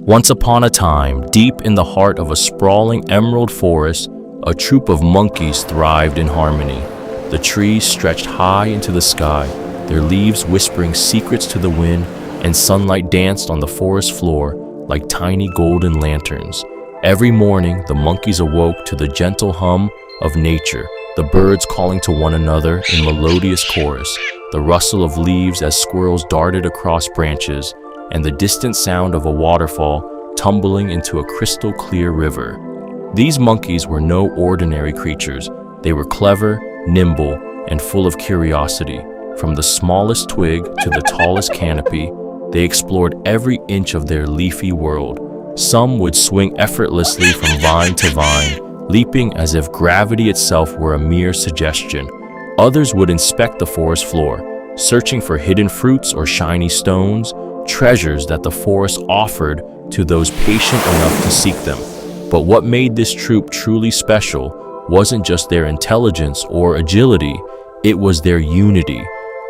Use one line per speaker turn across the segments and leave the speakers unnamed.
Once upon a time, deep in the heart of a sprawling emerald forest, a troop of monkeys thrived in harmony. The trees stretched high into the sky, their leaves whispering secrets to the wind, and sunlight danced on the forest floor like tiny golden lanterns. Every morning, the monkeys awoke to the gentle hum of nature, the birds calling to one another in melodious chorus, the rustle of leaves as squirrels darted across branches, and the distant sound of a waterfall tumbling into a crystal-clear river. These monkeys were no ordinary creatures. They were clever, nimble, and full of curiosity. From the smallest twig to the tallest canopy, they explored every inch of their leafy world. Some would swing effortlessly from vine to vine, leaping as if gravity itself were a mere suggestion. Others would inspect the forest floor, searching for hidden fruits or shiny stones, treasures that the forest offered to those patient enough to seek them. But what made this troop truly special wasn't just their intelligence or agility, it was their unity.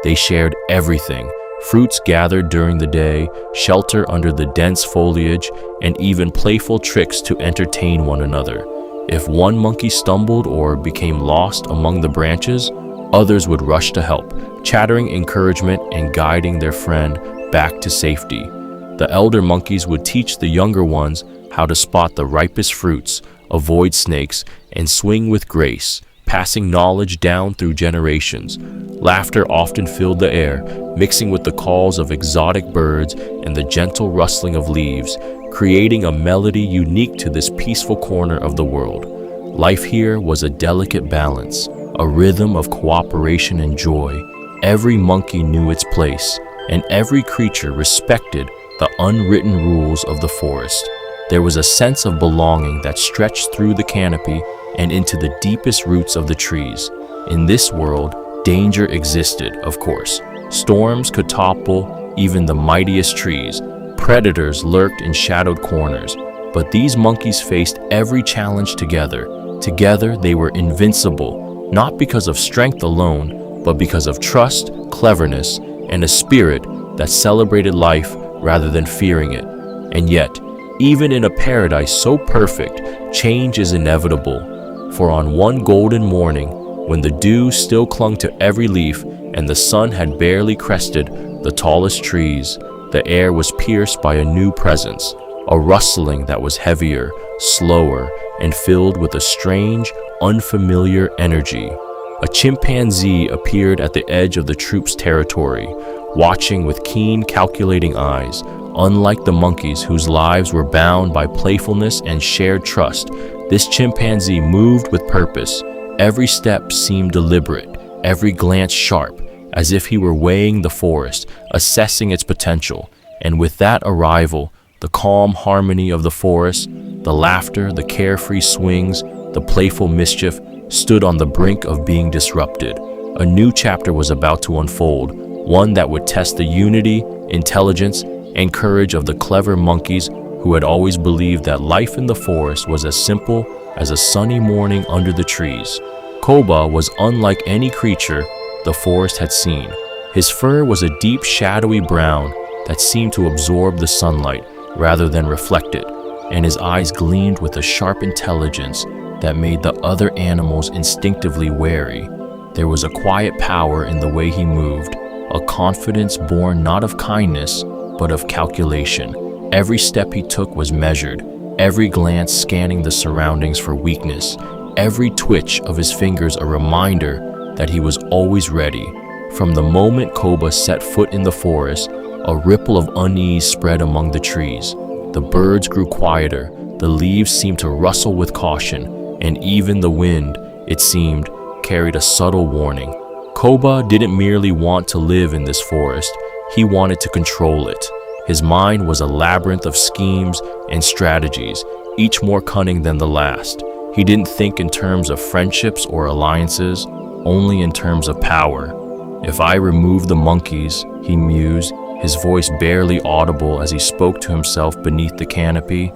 They shared everything: fruits gathered during the day, shelter under the dense foliage, and even playful tricks to entertain one another. If one monkey stumbled or became lost among the branches, others would rush to help, chattering encouragement and guiding their friend back to safety. The elder monkeys would teach the younger ones how to spot the ripest fruits, avoid snakes, and swing with grace, passing knowledge down through generations. Laughter often filled the air, mixing with the calls of exotic birds and the gentle rustling of leaves, creating a melody unique to this peaceful corner of the world. Life here was a delicate balance, a rhythm of cooperation and joy. Every monkey knew its place, and every creature respected the unwritten rules of the forest. There was a sense of belonging that stretched through the canopy and into the deepest roots of the trees. In this world, danger existed, of course. Storms could topple even the mightiest trees. Predators lurked in shadowed corners. But these monkeys faced every challenge together. Together, they were invincible, not because of strength alone, but because of trust, cleverness, and a spirit that celebrated life rather than fearing it. And yet, even in a paradise so perfect, change is inevitable. For on one golden morning, when the dew still clung to every leaf and the sun had barely crested the tallest trees, the air was pierced by a new presence, a rustling that was heavier, slower, and filled with a strange, unfamiliar energy. A chimpanzee appeared at the edge of the troop's territory, watching with keen, calculating eyes. Unlike the monkeys whose lives were bound by playfulness and shared trust, this chimpanzee moved with purpose. Every step seemed deliberate, every glance sharp, as if he were weighing the forest, assessing its potential. And with that arrival, the calm harmony of the forest, the laughter, the carefree swings, the playful mischief, stood on the brink of being disrupted. A new chapter was about to unfold, one that would test the unity, intelligence, and courage of the clever monkeys who had always believed that life in the forest was as simple as a sunny morning under the trees. Koba was unlike any creature the forest had seen. His fur was a deep, shadowy brown that seemed to absorb the sunlight rather than reflect it, and his eyes gleamed with a sharp intelligence that made the other animals instinctively wary. There was a quiet power in the way he moved, a confidence born not of kindness, but of calculation. Every step he took was measured, every glance scanning the surroundings for weakness, every twitch of his fingers a reminder that he was always ready. From the moment Koba set foot in the forest, a ripple of unease spread among the trees. The birds grew quieter, the leaves seemed to rustle with caution, and even the wind, it seemed, carried a subtle warning. Koba didn't merely want to live in this forest, he wanted to control it. His mind was a labyrinth of schemes and strategies, each more cunning than the last. He didn't think in terms of friendships or alliances, only in terms of power. If I remove the monkeys, he mused, his voice barely audible as he spoke to himself beneath the canopy,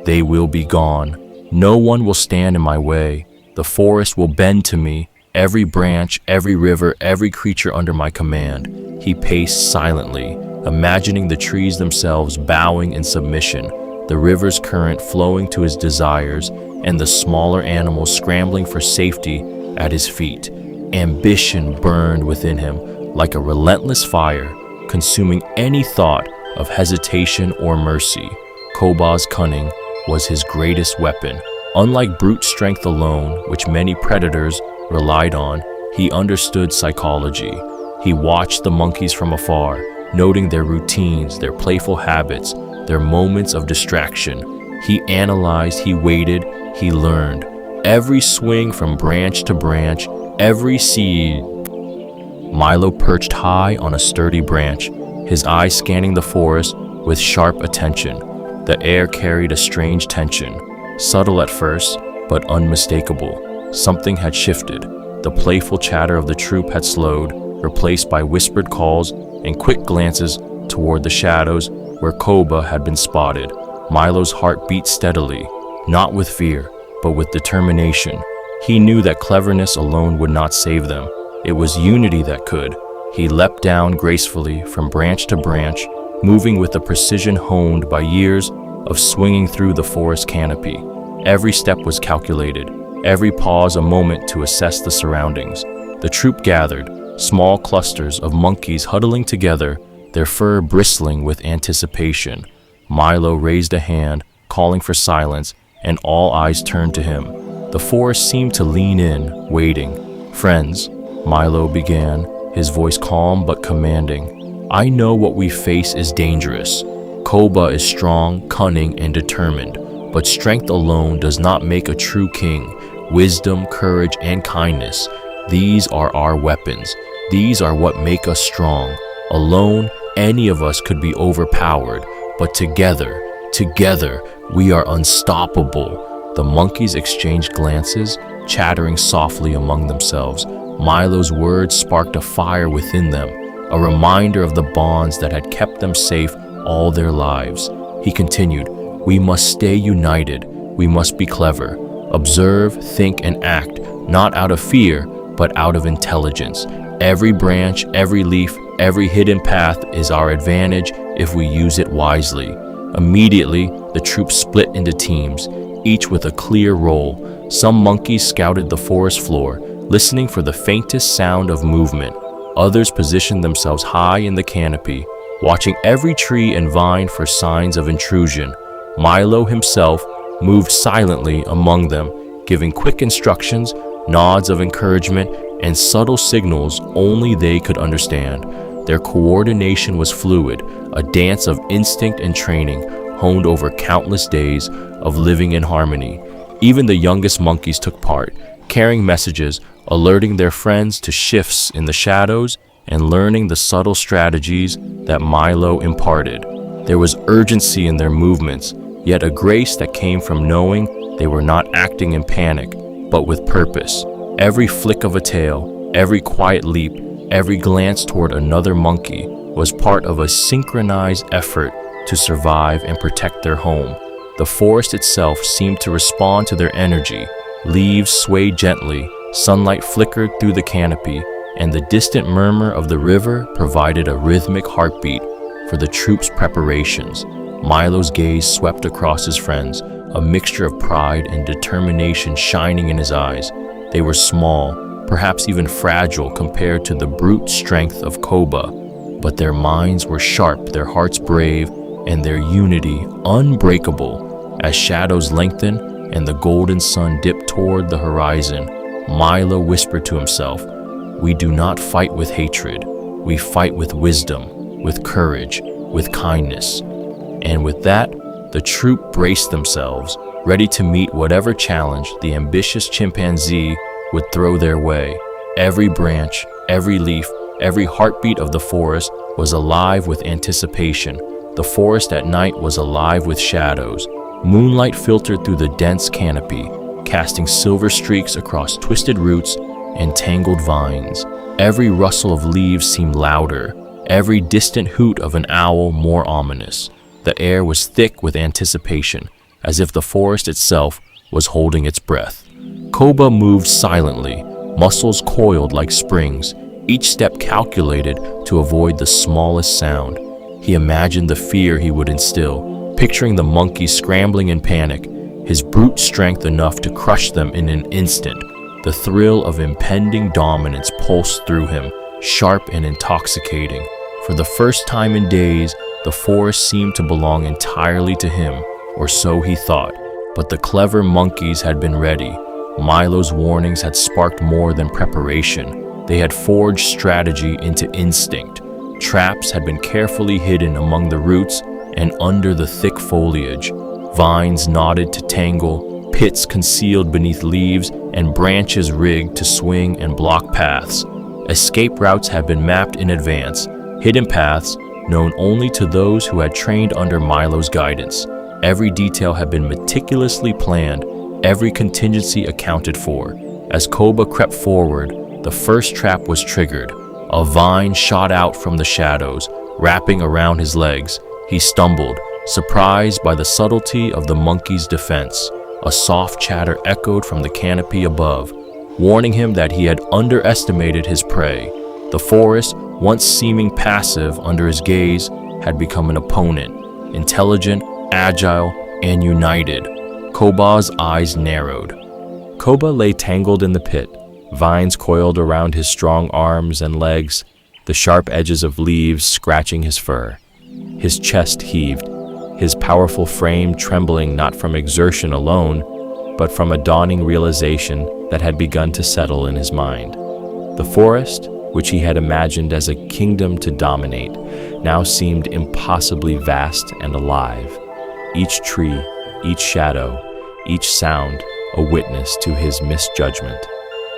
they will be gone. No one will stand in my way. The forest will bend to me, every branch, every river, every creature under my command. He paced silently, imagining the trees themselves bowing in submission, the river's current flowing to his desires, and the smaller animals scrambling for safety at his feet. Ambition burned within him like a relentless fire, consuming any thought of hesitation or mercy. Koba's cunning was his greatest weapon. Unlike brute strength alone, which many predators relied on, he understood psychology. He watched the monkeys from afar, noting their routines, their playful habits, their moments of distraction. He analyzed, he waited, he learned. Every swing from branch to branch, every seed. Milo perched high on a sturdy branch, his eyes scanning the forest with sharp attention. The air carried a strange tension, subtle at first, but unmistakable. Something had shifted. The playful chatter of the troop had slowed, replaced by whispered calls and quick glances toward the shadows where Koba had been spotted. Milo's heart beat steadily, not with fear, but with determination. He knew that cleverness alone would not save them. It was unity that could. He leapt down gracefully from branch to branch, moving with a precision honed by years of swinging through the forest canopy. Every step was calculated, every pause a moment to assess the surroundings. The troop gathered, small clusters of monkeys huddling together, their fur bristling with anticipation. Milo raised a hand, calling for silence, and all eyes turned to him. The forest seemed to lean in, waiting. "Friends," Milo began, his voice calm but commanding, "I know what we face is dangerous. Koba is strong, cunning, and determined, but strength alone does not make a true king. Wisdom, courage, and kindness, these are our weapons. These are what make us strong. Alone, any of us could be overpowered, but together, we are unstoppable." The monkeys exchanged glances, chattering softly among themselves. Milo's words sparked a fire within them, a reminder of the bonds that had kept them safe all their lives. He continued, "We must stay united. We must be clever. Observe, think, and act, not out of fear, but out of intelligence. Every branch, every leaf, every hidden path is our advantage if we use it wisely." Immediately, the troop split into teams, each with a clear role. Some monkeys scouted the forest floor, listening for the faintest sound of movement. Others positioned themselves high in the canopy, watching every tree and vine for signs of intrusion. Milo himself moved silently among them, giving quick instructions, nods of encouragement, and subtle signals only they could understand. Their coordination was fluid, a dance of instinct and training, honed over countless days of living in harmony. Even the youngest monkeys took part, carrying messages, alerting their friends to shifts in the shadows, and learning the subtle strategies that Milo imparted. There was urgency in their movements, yet a grace that came from knowing they were not acting in panic, but with purpose. Every flick of a tail, every quiet leap, every glance toward another monkey was part of a synchronized effort to survive and protect their home. The forest itself seemed to respond to their energy. Leaves swayed gently, sunlight flickered through the canopy, and the distant murmur of the river provided a rhythmic heartbeat for the troop's preparations. Milo's gaze swept across his friends, a mixture of pride and determination shining in his eyes. They were small, perhaps even fragile compared to the brute strength of Koba, but their minds were sharp, their hearts brave, and their unity unbreakable. As shadows lengthened and the golden sun dipped toward the horizon, Milo whispered to himself, "We do not fight with hatred. We fight with wisdom, with courage, with kindness." And with that, the troop braced themselves, ready to meet whatever challenge the ambitious chimpanzee would throw their way. Every branch, every leaf, every heartbeat of the forest was alive with anticipation. The forest at night was alive with shadows. Moonlight filtered through the dense canopy, casting silver streaks across twisted roots and tangled vines. Every rustle of leaves seemed louder, every distant hoot of an owl more ominous. The air was thick with anticipation, as if the forest itself was holding its breath. Koba moved silently, muscles coiled like springs, each step calculated to avoid the smallest sound. He imagined the fear he would instill, picturing the monkeys scrambling in panic, his brute strength enough to crush them in an instant. The thrill of impending dominance pulsed through him, sharp and intoxicating. For the first time in days, the forest seemed to belong entirely to him, or so he thought. But the clever monkeys had been ready. Milo's warnings had sparked more than preparation. They had forged strategy into instinct. Traps had been carefully hidden among the roots and under the thick foliage. Vines knotted to tangle, pits concealed beneath leaves, and branches rigged to swing and block paths. Escape routes had been mapped in advance, hidden paths known only to those who had trained under Milo's guidance. Every detail had been meticulously planned, every contingency accounted for. As Koba crept forward, the first trap was triggered. A vine shot out from the shadows, wrapping around his legs. He stumbled, surprised by the subtlety of the monkey's defense. A soft chatter echoed from the canopy above, warning him that he had underestimated his prey. The forest, once seeming passive under his gaze, had become an opponent, intelligent, agile, and united. Koba's eyes narrowed. Koba lay tangled in the pit, vines coiled around his strong arms and legs, the sharp edges of leaves scratching his fur. His chest heaved, his powerful frame trembling not from exertion alone, but from a dawning realization that had begun to settle in his mind. The forest, which he had imagined as a kingdom to dominate, now seemed impossibly vast and alive. Each tree, each shadow, each sound a witness to his misjudgment.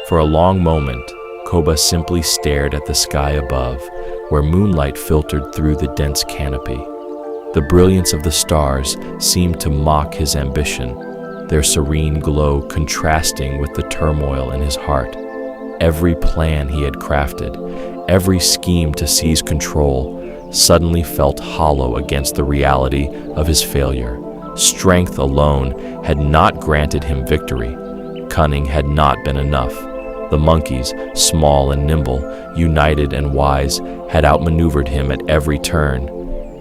For a long moment, Koba simply stared at the sky above, where moonlight filtered through the dense canopy. The brilliance of the stars seemed to mock his ambition, their serene glow contrasting with the turmoil in his heart. Every plan he had crafted, every scheme to seize control, suddenly felt hollow against the reality of his failure. Strength alone had not granted him victory. Cunning had not been enough. The monkeys, small and nimble, united and wise, had outmaneuvered him at every turn.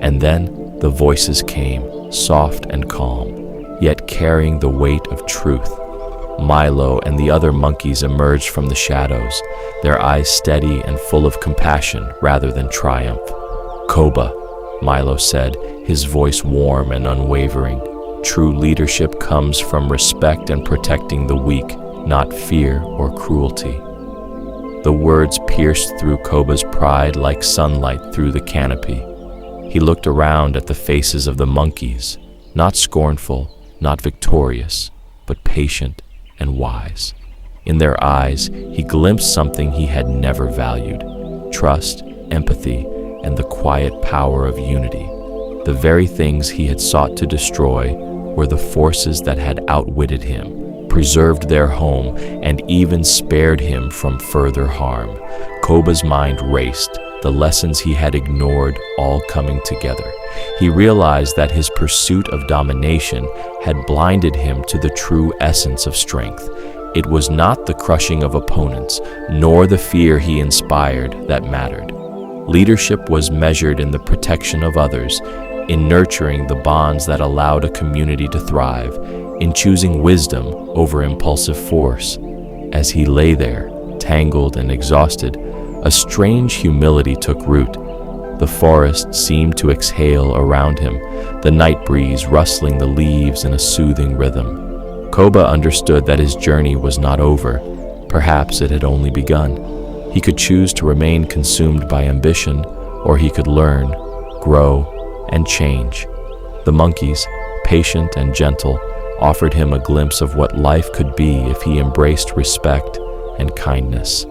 And then the voices came, soft and calm, yet carrying the weight of truth. Milo and the other monkeys emerged from the shadows, their eyes steady and full of compassion rather than triumph. "Koba," Milo said, his voice warm and unwavering. "True leadership comes from respect and protecting the weak, not fear or cruelty." The words pierced through Koba's pride like sunlight through the canopy. He looked around at the faces of the monkeys, not scornful, not victorious, but patient and wise. In their eyes, he glimpsed something he had never valued: trust, empathy, and the quiet power of unity. The very things he had sought to destroy were the forces that had outwitted him, preserved their home, and even spared him from further harm. Koba's mind raced, the lessons he had ignored all coming together. He realized that his pursuit of domination had blinded him to the true essence of strength. It was not the crushing of opponents, nor the fear he inspired that mattered. Leadership was measured in the protection of others, in nurturing the bonds that allowed a community to thrive, in choosing wisdom over impulsive force. As he lay there, tangled and exhausted, a strange humility took root. The forest seemed to exhale around him, the night breeze rustling the leaves in a soothing rhythm. Koba understood that his journey was not over. Perhaps it had only begun. He could choose to remain consumed by ambition, or he could learn, grow, and change. The monkeys, patient and gentle, offered him a glimpse of what life could be if he embraced respect and kindness.